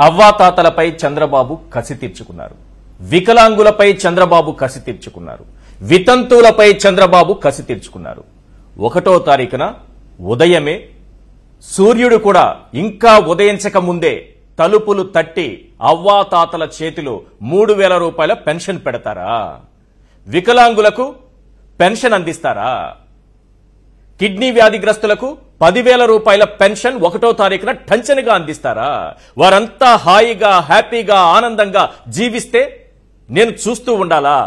అవ్వాతాతలపై చంద్రబాబు కసి తీర్చుకున్నారు. వికలాంగులపై చంద్రబాబు కసి తీర్చుకున్నారు. వితంతువులపై చంద్రబాబు కసి తీర్చుకున్నారు. 1వ తారీఖున ఉదయమే సూర్యుడు కూడా ఇంకా ఉదయించక ముందే తలుపులు తట్టి అవ్వాతాతల చేతిలో 3000 రూపాయల పెన్షన్ పెడతారా? వికలాంగులకు పెన్షన్ అందిస్తారా? కిడ్నీ వ్యాధిగ్రస్తులకు 10,000 రూపాయల పెన్షన్ 1వ తారీఖున టంచనగా అందిస్తారా? వారంతా హాయిగా హ్యాపీగా ఆనందంగా జీవిస్తే నేను చూస్తూ ఉండాలా?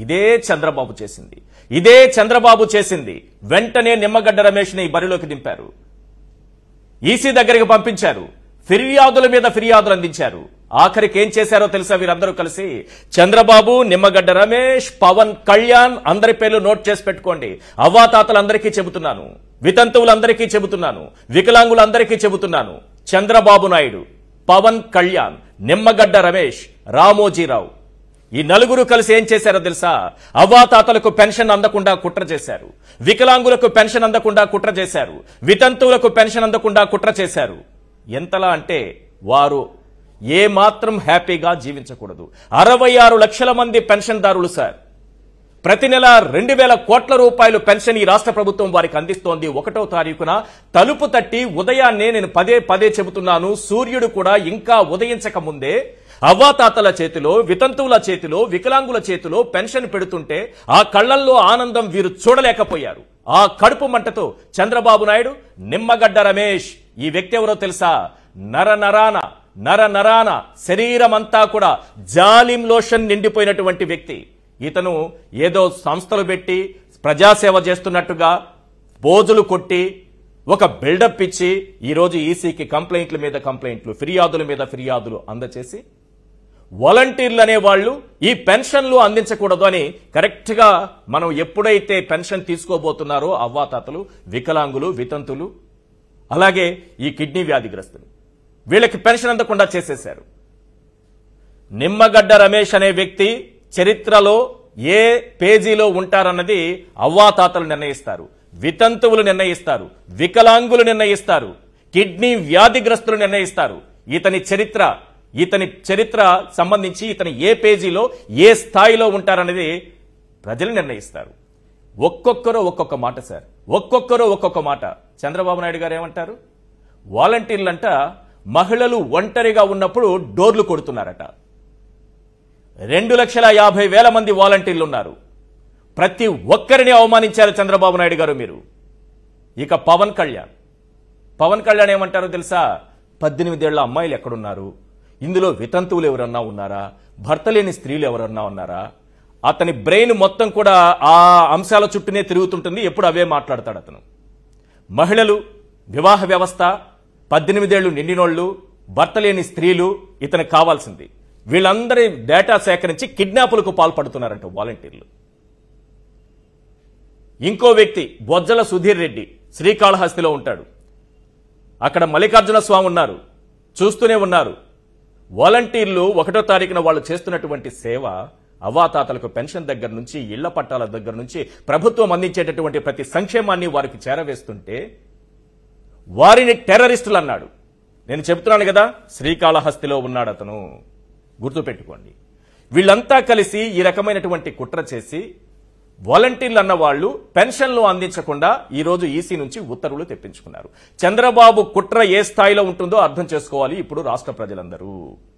ఇదే చంద్రబాబు చేసింది. ఇదే చంద్రబాబు చేసింది. వెంటనే నిమ్మగడ్డ రమేష్ని బరిలోకి దింపారు. ఈసీ దగ్గరికి పంపించారు. ఫిర్యాదుల మీద ఫిర్యాదులు అందించారు. ఆఖరికి ఏం చేశారో తెలుసా? వీరందరూ కలిసి చంద్రబాబు, నిమ్మగడ్డ రమేష్, పవన్ కళ్యాణ్ అందరి పేర్లు నోట్ చేసి పెట్టుకోండి. అవ్వాతాతలందరికీ చెబుతున్నాను, వితంతువులందరికీ చెబుతున్నాను, వికలాంగులందరికీ చెబుతున్నాను. చంద్రబాబు నాయుడు, పవన్ కళ్యాణ్, నిమ్మగడ్డ రమేష్, రామోజీరావు ఈ నలుగురు కలిసి ఏం చేశారో తెలుసా? అవ్వాతాతలకు పెన్షన్ అందకుండా కుట్ర చేశారు. వికలాంగులకు పెన్షన్ అందకుండా కుట్ర చేశారు. వితంతువులకు పెన్షన్ అందకుండా కుట్ర చేశారు. ఎంతలా అంటే వారు ఏ మాత్రం హ్యాపీగా జీవించకూడదు. 66 లక్షల మంది పెన్షన్దారులు సార్. ప్రతి నెల 2,000 కోట్ల రూపాయలు పెన్షన్ ఈ రాష్ట్ర ప్రభుత్వం వారికి అందిస్తోంది. 1వ తారీఖున తలుపు తట్టి ఉదయాన్నే నేను పదే చెబుతున్నాను, సూర్యుడు కూడా ఇంకా ఉదయించక ముందే అవ్వాతాతల చేతిలో, వితంతువుల చేతిలో, వికలాంగుల చేతిలో పెన్షన్ పెడుతుంటే ఆ కళ్లల్లో ఆనందం వీరు చూడలేకపోయారు. ఆ కడుపు మంటతో చంద్రబాబు నాయుడు, నిమ్మగడ్డ రమేష్ ఈ వ్యక్తి ఎవరో తెలుసా? నరాన శరీరమంతా కూడా జాలిం లోషన్ నిండిపోయినటువంటి వ్యక్తి. ఇతను ఏదో సంస్థలు పెట్టి ప్రజాసేవ చేస్తున్నట్టుగా పోజులు కొట్టి ఒక బిల్డప్ ఇచ్చి ఈరోజు ఈసీకి కంప్లైంట్ల మీద కంప్లైంట్లు, ఫిర్యాదుల మీద ఫిర్యాదులు అందచేసి వాలంటీర్లు అనేవాళ్లు ఈ పెన్షన్లు అందించకూడదు అని కరెక్ట్ గా మనం ఎప్పుడైతే పెన్షన్ తీసుకోబోతున్నారో అవ్వాతాతలు, వికలాంగులు, వితంతులు, అలాగే ఈ కిడ్నీ వ్యాధిగ్రస్తులు వీళ్ళకి పెన్షన్ అందకుండా చేసేశారు. నిమ్మగడ్డ రమేష్ అనే వ్యక్తి చరిత్రలో ఏ పేజీలో ఉంటారన్నది అవ్వాతాతలు నిర్ణయిస్తారు, వితంతువులు నిర్ణయిస్తారు, వికలాంగులు నిర్ణయిస్తారు, కిడ్నీ వ్యాధిగ్రస్తులు నిర్ణయిస్తారు. ఇతని చరిత్ర సంబంధించి ఇతని ఏ పేజీలో ఏ స్థాయిలో ఉంటారనేది ప్రజలు నిర్ణయిస్తారు. ఒక్కొక్కరు ఒక్కొక్క మాట సార్, ఒక్కొక్కరు ఒక్కొక్క మాట. చంద్రబాబు నాయుడు గారు ఏమంటారు? వాలంటీర్లంట మహిళలు ఒంటరిగా ఉన్నప్పుడు డోర్లు కొడుతున్నారట. 2,50,000 మంది వాలంటీర్లు ఉన్నారు. ప్రతి ఒక్కరిని అవమానించారు చంద్రబాబు నాయుడు గారు మీరు. ఇక పవన్ కళ్యాణ్ ఏమంటారో తెలుసా? 18 ఏళ్ల అమ్మాయిలు ఎక్కడున్నారు? ఇందులో వితంతువులు ఎవరన్నా ఉన్నారా? భర్త లేని స్త్రీలు ఎవరన్నా ఉన్నారా? అతని బ్రెయిన్ మొత్తం కూడా ఆ అంశాల చుట్టూనే తిరుగుతుంటుంది. ఎప్పుడు అవే మాట్లాడతాడు అతను. మహిళలు, వివాహ వ్యవస్థ, 18 ఏళ్లు నిండినోళ్లు, భర్త లేని స్త్రీలు ఇతనికి కావాల్సింది. వీళ్ళందరి డేటా సేకరించి కిడ్నాపులకు పాల్పడుతున్నారంట వాలంటీర్లు. ఇంకో వ్యక్తి బొజ్జల సుధీర్ రెడ్డి శ్రీకాళహస్తిలో ఉంటాడు. అక్కడ మల్లికార్జున స్వామి ఉన్నారు, చూస్తూనే ఉన్నారు. వాలంటీర్లు 1వ తారీఖున వాళ్ళు చేస్తున్నటువంటి సేవ అవ్వాతాతలకు పెన్షన్ దగ్గర నుంచి, ఇళ్ల పట్టాల దగ్గర నుంచి ప్రభుత్వం అందించేటటువంటి ప్రతి సంక్షేమాన్ని వారికి చేరవేస్తుంటే వారిని టెర్రరిస్టులు అన్నాడు. నేను చెప్తున్నాను కదా, శ్రీకాళహస్తిలో ఉన్నాడు అతను, గుర్తుపెట్టుకోండి. వీళ్ళంతా కలిసి ఈ రకమైనటువంటి కుట్ర చేసి వాలంటీర్లు అన్న వాళ్ళు పెన్షన్లు అందించకుండా ఈరోజు ఈసీ నుంచి ఉత్తర్వులు తెప్పించుకున్నారు. చంద్రబాబు కుట్ర ఏ స్థాయిలో ఉంటుందో అర్థం చేసుకోవాలి ఇప్పుడు రాష్ట్ర ప్రజలందరూ.